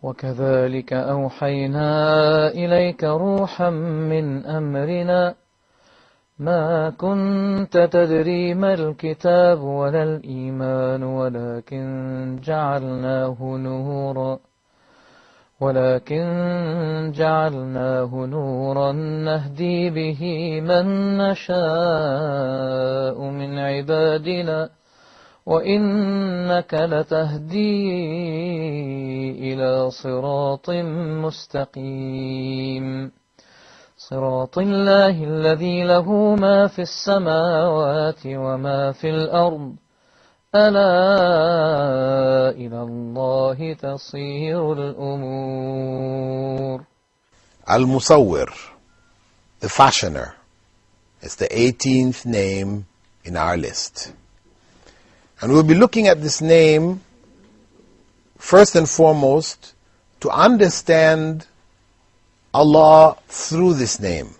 وكذلك أوحينا إليك روحا من أمرنا ما كنت تدري ما الكتاب ولا الإيمان ولكن جعلناه نورا نهدي به من نشاء من عبادنا وإنك لتهدي إلى صراط مستقيم صراط الله الذي له ما في السماوات وما في الأرض ألا إلى الله تصير الأمور. Al-Musawwir, the fashioner, is the 18th name in our list. And we'll be looking at this name first and foremost to understand Allah through this name.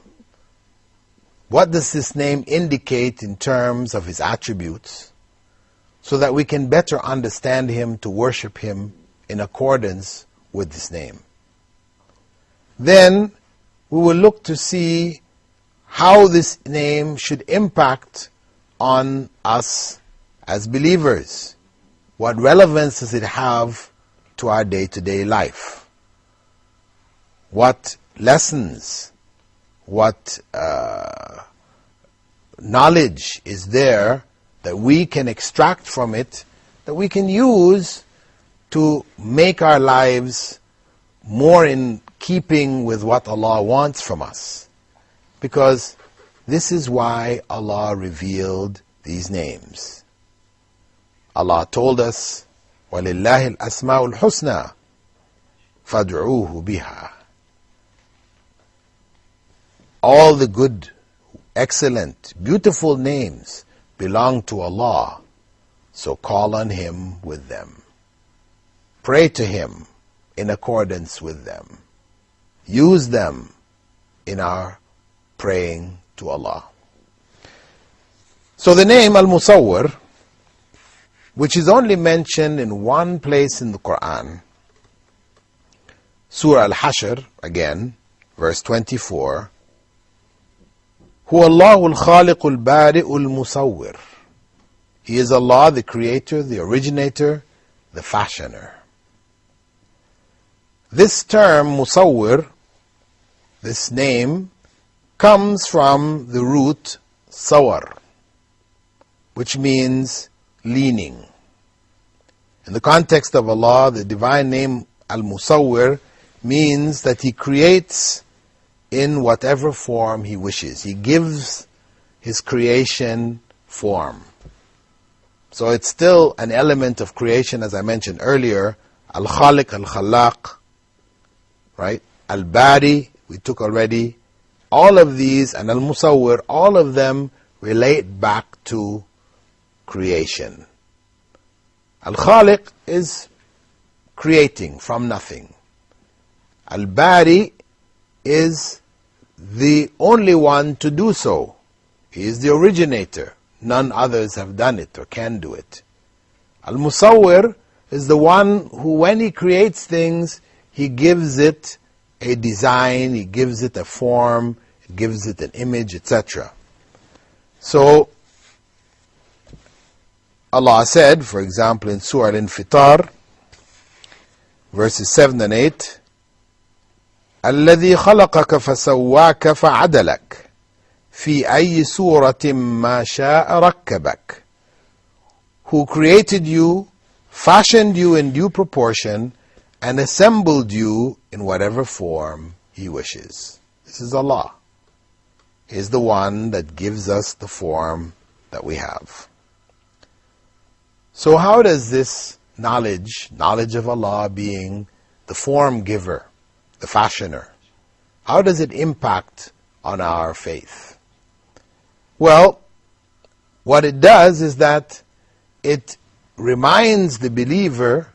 What does this name indicate in terms of His attributes, so that we can better understand Him, to worship Him in accordance with this name. Then we will look to see how this name should impact on us as believers. What relevance does it have to our day-to-day life? What lessons, what knowledge is there that we can extract from it, that we can use to make our lives more in keeping with what Allah wants from us? Because this is why Allah revealed these names. Allah told us, وَلِلَّهِ الْأَسْمَاءُ الْحُسْنَى فَادْعُوهُ بِهَا. All the good, excellent, beautiful names belong to Allah, so call on Him with them. Pray to Him in accordance with them. Use them in our praying to Allah. So the name Al-Musawwir, which is only mentioned in one place in the Quran, Surah Al-Hashr, again, verse 24, هو الله الخالق البارئ المصور. He is Allah, the creator, the originator, the fashioner. This term, Musawwir, this name, comes from the root sawar, which means leaning. In the context of Allah, the divine name Al-Musawwir means that He creates in whatever form He wishes. He gives His creation form. So it's still an element of creation, as I mentioned earlier. Al-Khaliq, Al-Khalaq, right? Al-Bari, we took already. All of these, and Al-Musawwir, all of them relate back to creation. Al-Khaliq is creating from nothing. Al-Bari is the only one to do so. He is the originator. None others have done it or can do it. Al-Musawwir is the one who, when He creates things, He gives it a design, He gives it a form, He gives it an image, etc. So, Allah said, for example, in Surah Al-Infitar, verses 7 and 8, الذي خلقك فسواك فعدلك في أي سورة ما شاء ركبك. Who created you, fashioned you in due proportion, and assembled you in whatever form He wishes. This is Allah. He is the one that gives us the form that we have. So how does this knowledge of Allah being the form giver, the fashioner, how does it impact on our faith? Well, what it does is that it reminds the believer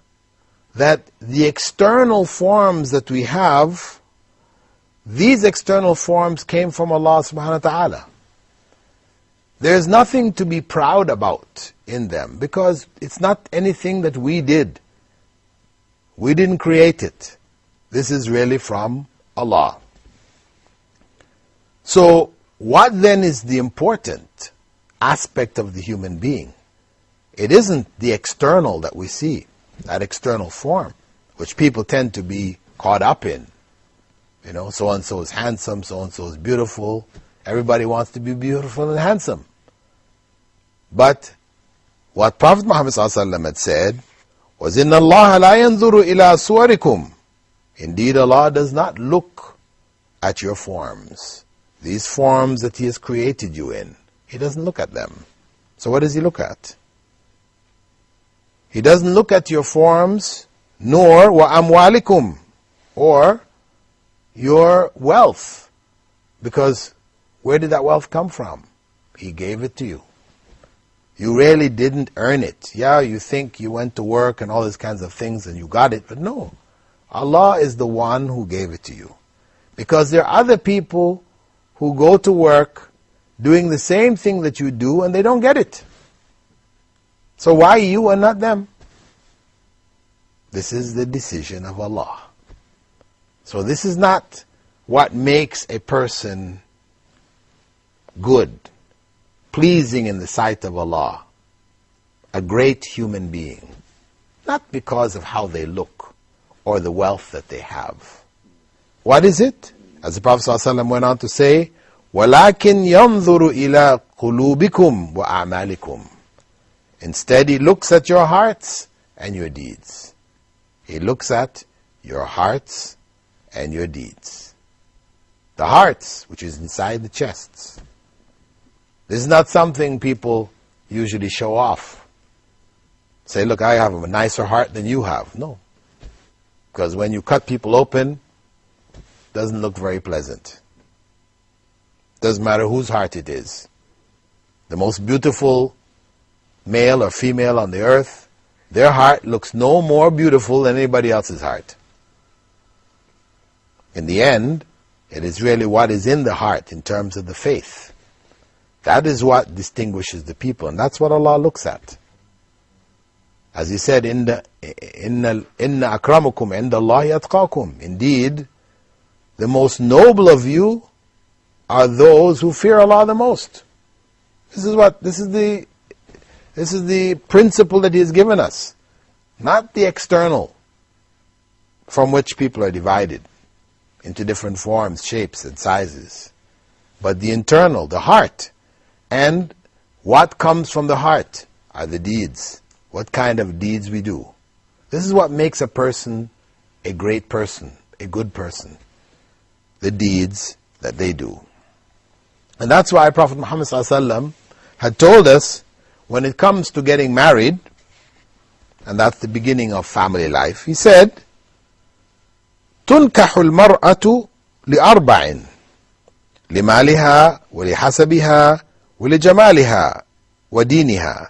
that the external forms that we have, these external forms came from Allah subhanahu wa ta'ala. There's nothing to be proud about in them, because it's not anything that we did. We didn't create it. This is really from Allah. So, what then is the important aspect of the human being? It isn't the external that we see, that external form, which people tend to be caught up in. You know, so-and-so is handsome, so-and-so is beautiful. Everybody wants to be beautiful and handsome. But what Prophet Muhammad ﷺ had said was, إِنَّ اللَّهَ لَا يَنْظُرُ إِلَىٰ صُوَرِكُمْ. Indeed, Allah does not look at your forms. These forms that He has created you in, He doesn't look at them. So what does He look at? He doesn't look at your forms, nor وَأَمْوَالِكُمْ, or your wealth. Because where did that wealth come from? He gave it to you. You really didn't earn it. Yeah, you think you went to work and all these kinds of things and you got it, but no. Allah is the one who gave it to you. Because there are other people who go to work doing the same thing that you do and they don't get it. So why you and not them? This is the decision of Allah. So this is not what makes a person good, pleasing in the sight of Allah, a great human being. Not because of how they look or the wealth that they have. What is it? As the Prophet ﷺ went on to say, وَلَكِنْ يَنْظُرُ إِلَىٰ قُلُوبِكُمْ وَأَعْمَالِكُمْ. Instead, He looks at your hearts and your deeds. He looks at your hearts and your deeds. The hearts, which is inside the chests. This is not something people usually show off. Say, look, I have a nicer heart than you have. No. Because when you cut people open, it doesn't look very pleasant. Doesn't matter whose heart it is. The most beautiful male or female on the earth, their heart looks no more beautiful than anybody else's heart. In the end, it is really what is in the heart in terms of the faith. That is what distinguishes the people, and that's what Allah looks at. As He said, Inna akramakum indallahi atqakum. Indeed, the most noble of you are those who fear Allah the most. This is the principle that He has given us. Not the external, from which people are divided into different forms, shapes, and sizes. But the internal, the heart. And what comes from the heart are the deeds. What kind of deeds we do. This is what makes a person a great person, a good person. The deeds that they do. And that's why Prophet Muhammad ﷺ had told us, when it comes to getting married, and that's the beginning of family life, he said, تُنْكَحُ الْمَرْأَةُ لِأَرْبَعٍ لِمَالِهَا وَلِحَسَبِهَا وَلِجَمَالِهَا وَدِينِهَا.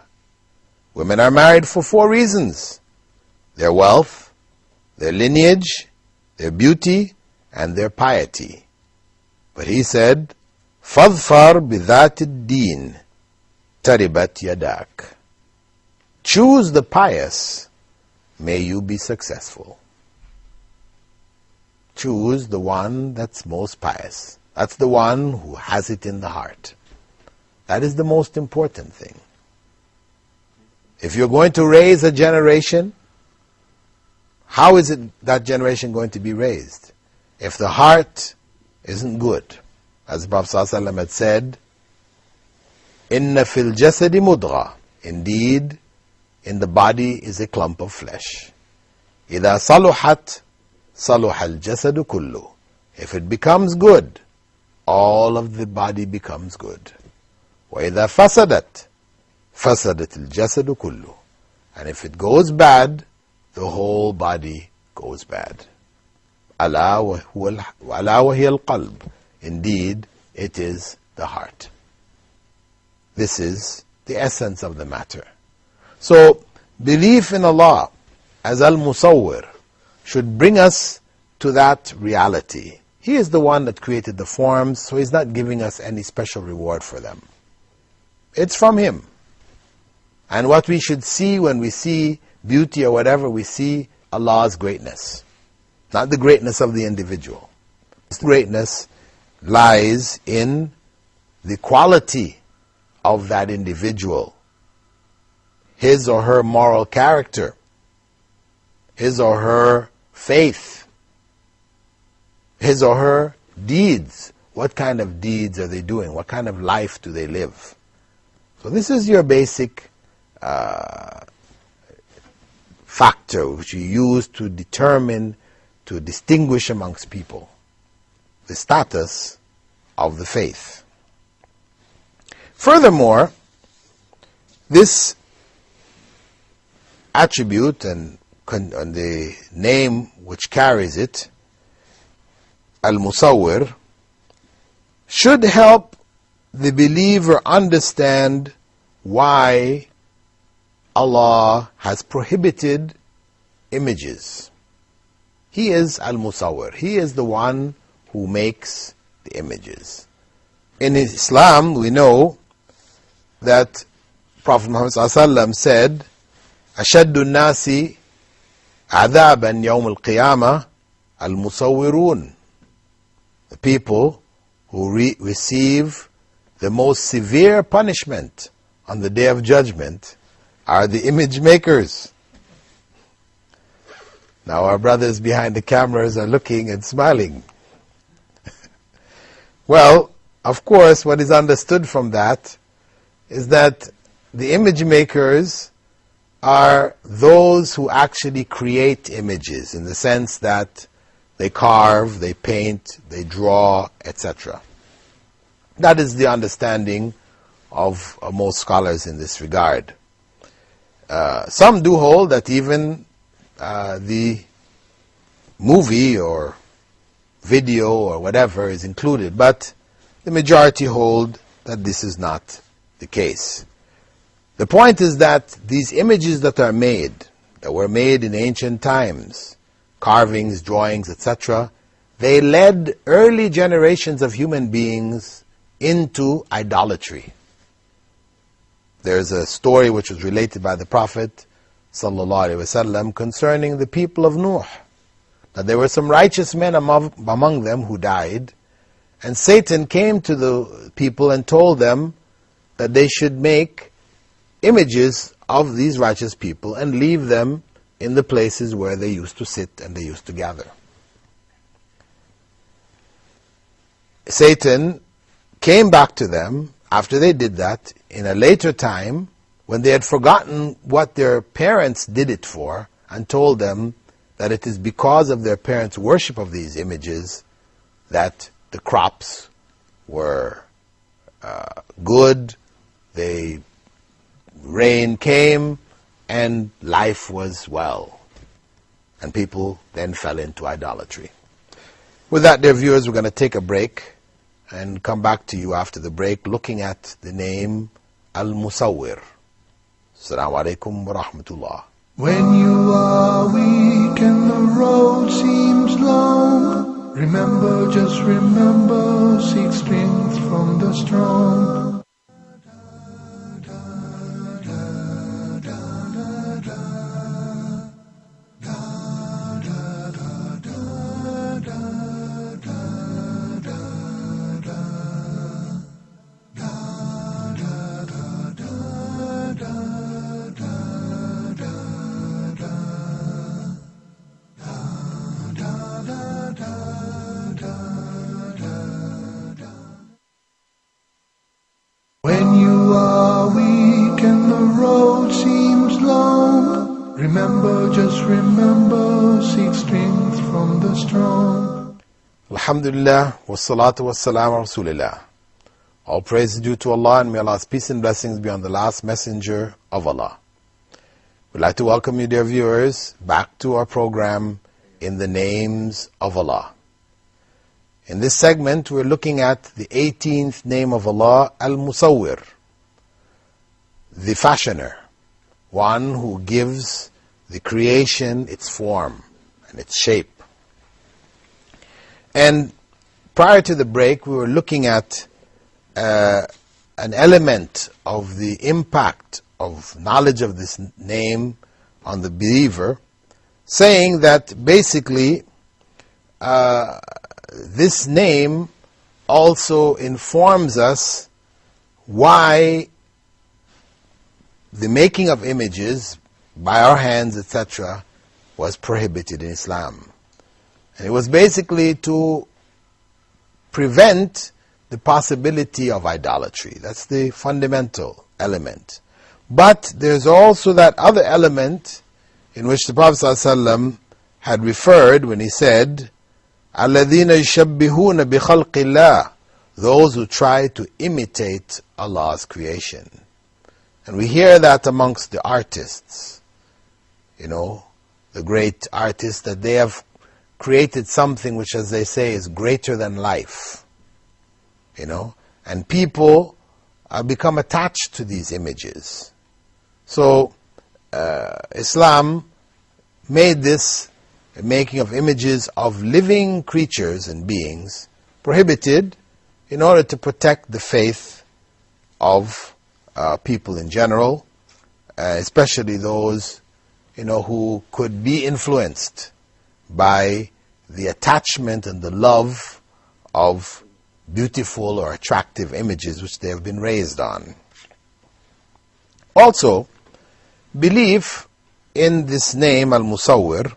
Women are married for 4 reasons: their wealth, their lineage, their beauty, and their piety. But he said, فَاظْفَرْ بِذَاتِ الدِّينِ تَرِبَتْ يَدَاكَ. Choose the pious, may you be successful. Choose the one that's most pious. That's the one who has it in the heart. That is the most important thing. If you're going to raise a generation, how is that generation going to be raised? If the heart isn't good. As the Prophet ﷺ had said, إِنَّ فِي الْجَسَدِ مُضْغَةً. Indeed, in the body is a clump of flesh. إِذَا صَلُحَتْ صَلُحَ الْجَسَدُ كُلُّهُ. If it becomes good, all of the body becomes good. وَإِذَا فَسَدَتْ فَسَدَتِ الْجَسَدُ كُلُّهُ. And if it goes bad, the whole body goes bad. أَلَا وَهِيَ الْقَلْبُ. Indeed, it is the heart. This is the essence of the matter. So, belief in Allah as Al-Musawwir should bring us to that reality. He is the one that created the forms, so He's not giving us any special reward for them. It's from Him. And what we should see when we see beauty or whatever we see, Allah's greatness, not the greatness of the individual. Greatness lies in the quality of that individual, his or her moral character, his or her faith, his or her deeds. What kind of deeds are they doing? What kind of life do they live? So this is your basic factor which you use to determine, to distinguish amongst people the status of the faith. Furthermore, this attribute and the name which carries it, Al-Musawwir, should help the believer understand why Allah has prohibited images. He is Al-Musawwir. He is the one who makes the images. In Islam, we know that Prophet Muhammad ﷺ said, أَشَدُّ النَّاسِ عَذَابًا يَوْمَ الْقِيَامَةِ الْمُصَوِّرُونَ. The people who receive the most severe punishment on the Day of Judgment are the image makers. Now our brothers behind the cameras are looking and smiling. Well, of course, what is understood from that is that the image makers are those who actually create images, in the sense that they carve, they paint, they draw, etc. That is the understanding of most scholars in this regard. Some do hold that even the movie or video or whatever is included, but the majority hold that this is not the case. The point is that these images that are made, that were made in ancient times, carvings, drawings, etc., they led early generations of human beings into idolatry. There's a story which was related by the Prophet ﷺ concerning the people of Nuh, that there were some righteous men among them who died, and Satan came to the people and told them that they should make images of these righteous people and leave them in the places where they used to sit and they used to gather. Satan came back to them after they did that in a later time, when they had forgotten what their parents did it for, and told them that it is because of their parents' worship of these images that the crops were good, rain came, and life was well. And people then fell into idolatry. With that, dear viewers, we're going to take a break and come back to you after the break, looking at the name Al-Musawwir. Assalamu alaikum wa rahmatullah. When you are weak and the road seems long, remember, just remember, seek strength from the strong. When you are weak and the road seems long, remember, just remember, seek strength from the strong. Alhamdulillah, wassalatu wassalamu rasulillah. All praise is due to Allah, and may Allah's peace and blessings be on the last messenger of Allah. We'd like to welcome you, dear viewers, back to our program, In the Names of Allah. In this segment, we're looking at the 18th name of Allah, Al-Musawwir, the fashioner, one who gives the creation its form and its shape. And prior to the break, we were looking at an element of the impact of knowledge of this name on the believer, saying that basically this name also informs us why the making of images by our hands, etc., was prohibited in Islam. And it was basically to prevent the possibility of idolatry. That's the fundamental element. But there's also that other element in which the Prophet ﷺ had referred when he said, الَّذِينَ يُشَبِّهُونَ بِخَلْقِ اللَّهِ, those who try to imitate Allah's creation. And we hear that amongst the artists, you know, the great artists, that they have created something which, as they say, is greater than life. You know, and people become attached to these images. So Islam made this making of images of living creatures and beings prohibited in order to protect the faith of people in general, especially those, you know, who could be influenced by the attachment and the love of beautiful or attractive images which they have been raised on. Also, belief in this name, Al-Musawwir,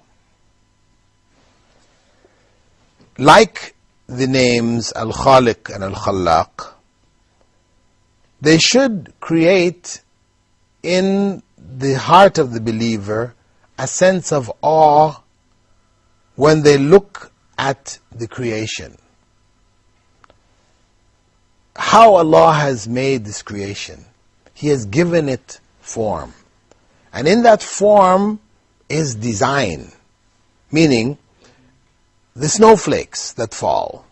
like the names Al-Khaliq and Al-Khallaq, they should create in the heart of the believer a sense of awe when they look at the creation. How Allah has made this creation. He has given it form. And in that form is design. Meaning, the snowflakes that fall.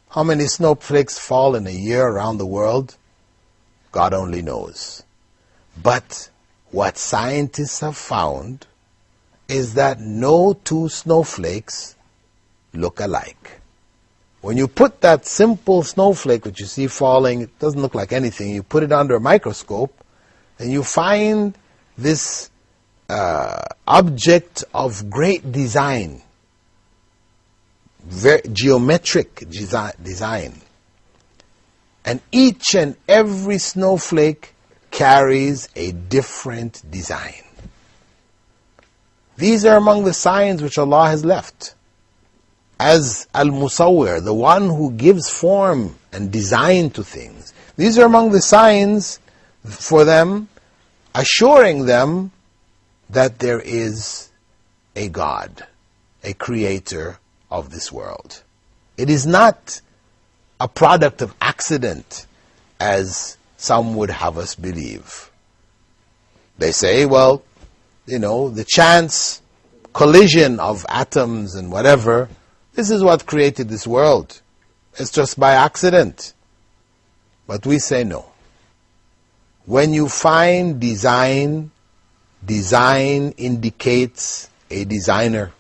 How many snowflakes fall in a year around the world? God only knows. But what scientists have found is that no two snowflakes look alike. When you put that simple snowflake that you see falling, it doesn't look like anything, you put it under a microscope, and you find this object of great design, very geometric design. And each and every snowflake carries a different design. These are among the signs which Allah has left as Al-Musawwir, the one who gives form and design to things. These are among the signs for them, assuring them that there is a God, a creator of this world. It is not a product of accident, as some would have us believe. They say, well, you know, the chance collision of atoms and whatever, this is what created this world. It's just by accident. But we say no. When you find design, design indicates a designer.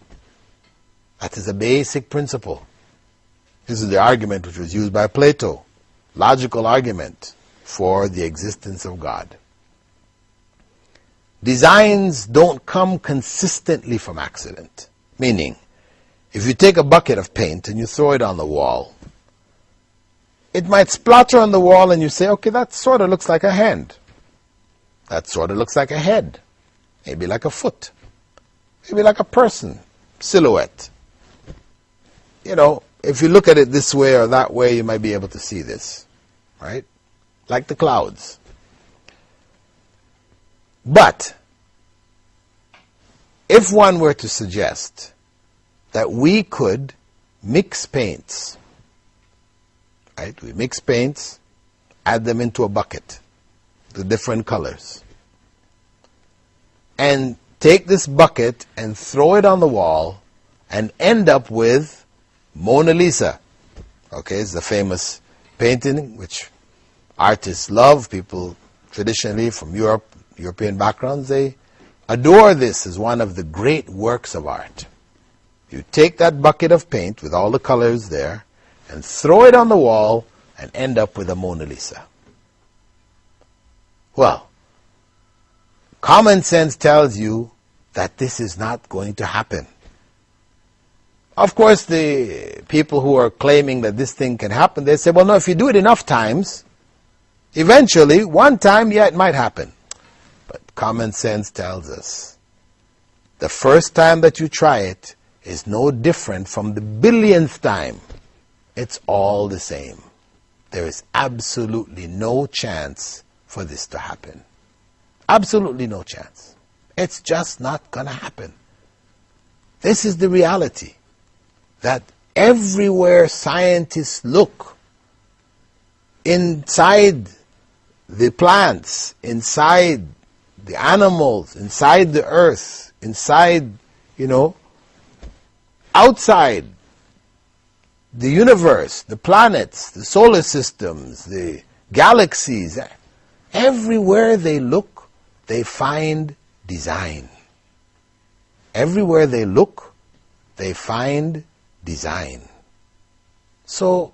That is a basic principle. This is the argument which was used by Plato, logical argument for the existence of God. Designs don't come consistently from accident. Meaning, if you take a bucket of paint and you throw it on the wall, it might splatter on the wall and you say, okay, that sort of looks like a hand. That sort of looks like a head. Maybe like a foot. Maybe like a person. Silhouette. You know, if you look at it this way or that way, you might be able to see this. Right? Like the clouds. But, if one were to suggest that we could mix paints, right? We mix paints, add them into a bucket, the different colors, and take this bucket and throw it on the wall and end up with Mona Lisa. Okay, it's the famous painting which artists love. People traditionally from Europe, European backgrounds, they adore this as one of the great works of art. You take that bucket of paint with all the colors there and throw it on the wall and end up with a Mona Lisa. Well, common sense tells you that this is not going to happen. Of course, the people who are claiming that this thing can happen, they say, well, no, if you do it enough times, eventually, one time, yeah, it might happen. But common sense tells us the first time that you try it is no different from the billionth time. It's all the same. There is absolutely no chance for this to happen. Absolutely no chance. It's just not going to happen. This is the reality. That everywhere scientists look, inside the plants, inside the animals, inside the earth, inside, outside the universe, the planets, the solar systems, the galaxies, everywhere they look, they find design. Everywhere they look, they find design. So,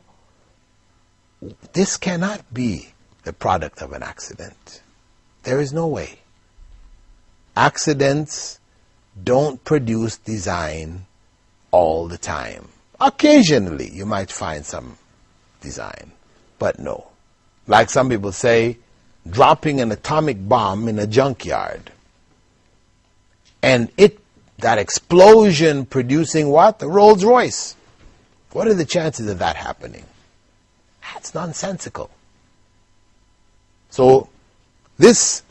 this cannot be the product of an accident. There is no way. Accidents don't produce design all the time. Occasionally, you might find some design, but no. Like some people say, dropping an atomic bomb in a junkyard, and that explosion producing what? A Rolls Royce. What are the chances of that happening? That's nonsensical. So, this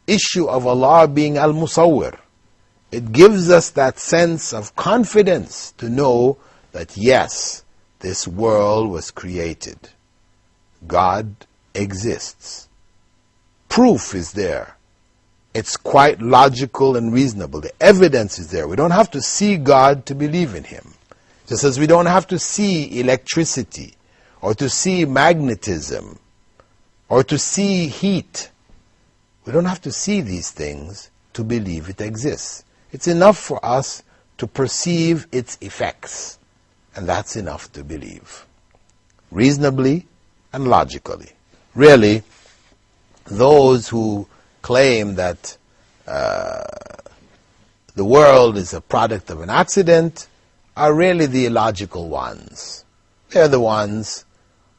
issue of Allah being Al-Musawwir, it gives us that sense of confidence to know that yes, this world was created. God exists. Proof is there. It's quite logical and reasonable. The evidence is there. We don't have to see God to believe in Him. Just as we don't have to see electricity, or to see magnetism, or to see heat. We don't have to see these things to believe it exists. It's enough for us to perceive its effects, and that's enough to believe. Reasonably and logically. Really, those who claim that the world is a product of an accident are really the illogical ones. They're the ones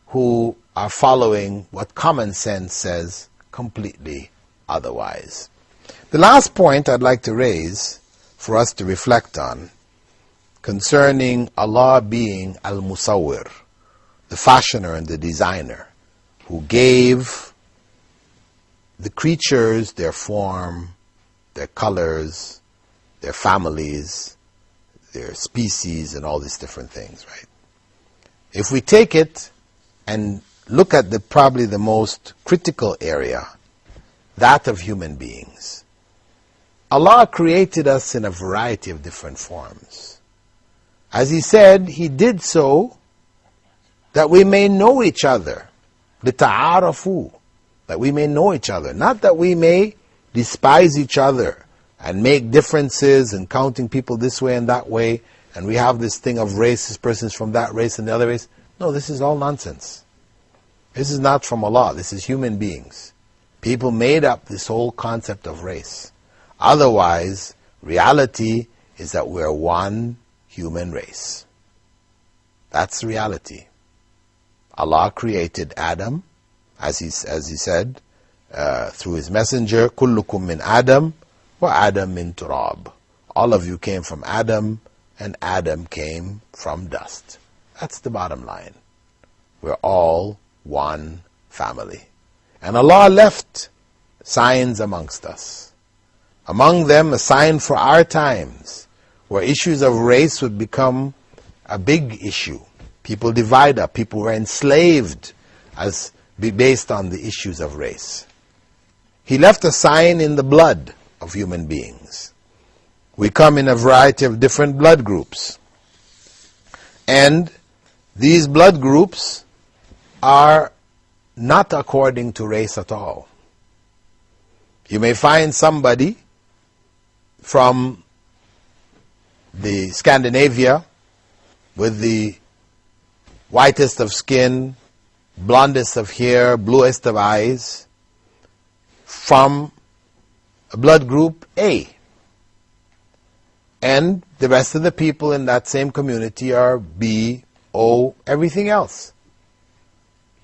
who are following what common sense says completely otherwise. The last point I'd like to raise for us to reflect on concerning Allah being Al-Musawwir, the fashioner and the designer, who gave the creatures their form, their colors, their families, their species, and all these different things, right? If we take it and look at probably the most critical area, that of human beings, Allah created us in a variety of different forms. As He said, He did so that we may know each other, لِتَعَارَفُوا, that we may know each other, not that we may despise each other and make differences and counting people this way and that way, and we have this thing of race, this person's from that race and the other race. No, this is all nonsense. This is not from Allah, this is human beings. People made up this whole concept of race. Otherwise, reality is that we're one human race. That's reality. Allah created Adam, as he said, through His messenger, كُلُّكُم مِّنْ آدَمَ وَآدَمْ مِّن تُرَابٍ. All of you came from Adam, and Adam came from dust. That's the bottom line. We're all one family. And Allah left signs amongst us. Among them, a sign for our times, where issues of race would become a big issue. People divide up, people were enslaved based on the issues of race. He left a sign in the blood of human beings. We come in a variety of different blood groups. And these blood groups are not according to race at all. You may find somebody from the Scandinavia with the whitest of skin, blondest of hair, bluest of eyes, from a blood group A. and the rest of the people in that same community are B, O, everything else.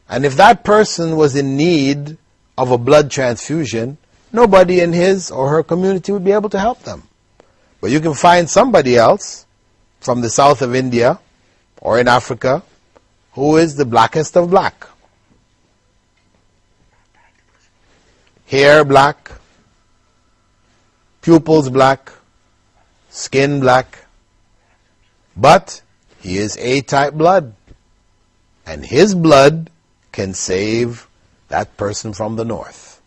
And if that person was in need of a blood transfusion, nobody in his or her community would be able to help them. But you can find somebody else from the south of India or in Africa who is the blackest of black. Hair black, pupils black, skin black, but he is A-type blood, and his blood can save that person from the north.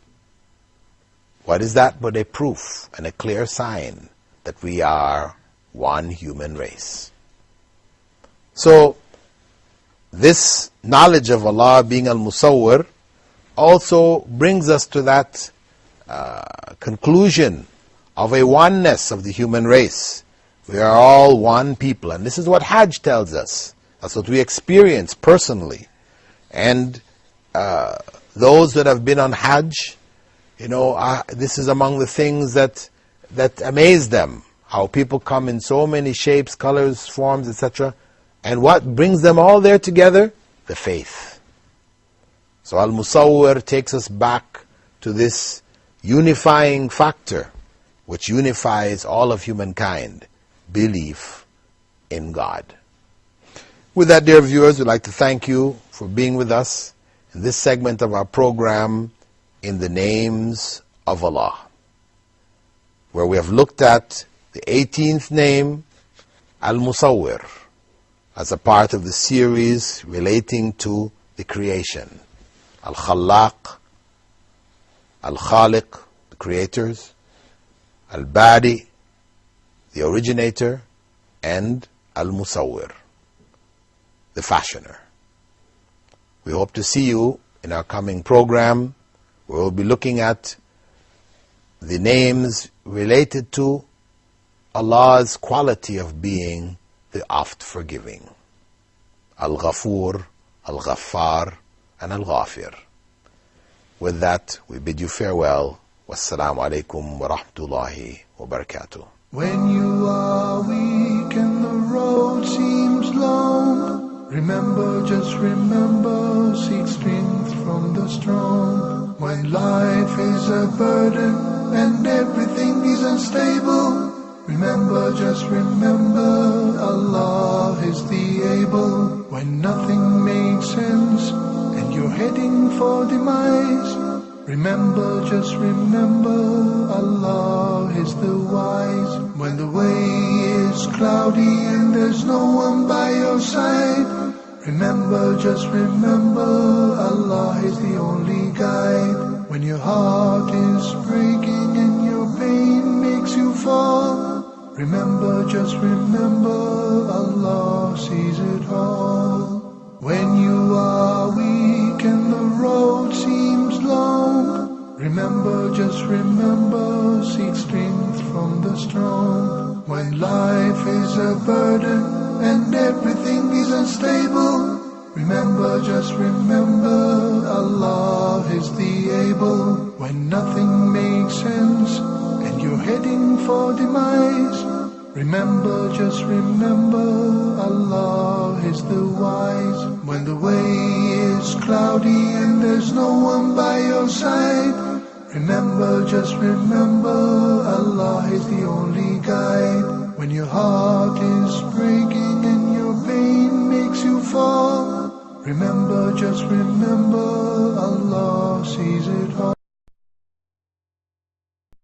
What is that but a proof and a clear sign that we are one human race? So, this knowledge of Allah being Al-Musawwir also brings us to that conclusion of a oneness of the human race. We are all one people, and this is what Hajj tells us. That's what we experience personally. And those that have been on Hajj, this is among the things that amaze them. How people come in so many shapes, colors, forms, etc. And what brings them all there together? The faith. So Al-Musawwir takes us back to this unifying factor, which unifies all of humankind: belief in God. With that, dear viewers, we'd like to thank you for being with us in this segment of our program, In the Names of Allah, where we have looked at the 18th name, Al-Musawwir, as a part of the series relating to the creation. Al-Khallaq, Al-Khaliq, the creators, Al-Bari, the originator, and Al-Musawwir, the fashioner. We hope to see you in our coming program, where we'll be looking at the names related to Allah's quality of being the oft-forgiving. Al-Ghafur, Al-Ghaffar, and Al-Ghafir. With that, we bid you farewell. Wassalamu alaikum wa rahmatullahi wa barakatuh. When you are weak and the road seems long, remember, just remember, seek strength from the strong. When life is a burden and everything is unstable, remember, just remember, Allah is the able. When nothing makes sense and you're heading for demise, remember, just remember, Allah is the wise. When the way is cloudy and there's no one by your side, remember, just remember, Allah is the only guide. When your heart is breaking and your pain makes you fall, remember, just remember, Allah sees it all. When you are weak and the road seems long, remember, just remember, seek strength from the strong. When life is a burden and everything is unstable, remember, just remember, Allah is the able. When nothing makes sense and you're heading for demise, remember, just remember, Allah is the wise. When the way is cloudy and there's no one by your side, remember, just remember, Allah is the only guide. When your heart is breaking and your pain makes you fall, remember, just remember, Allah sees it all.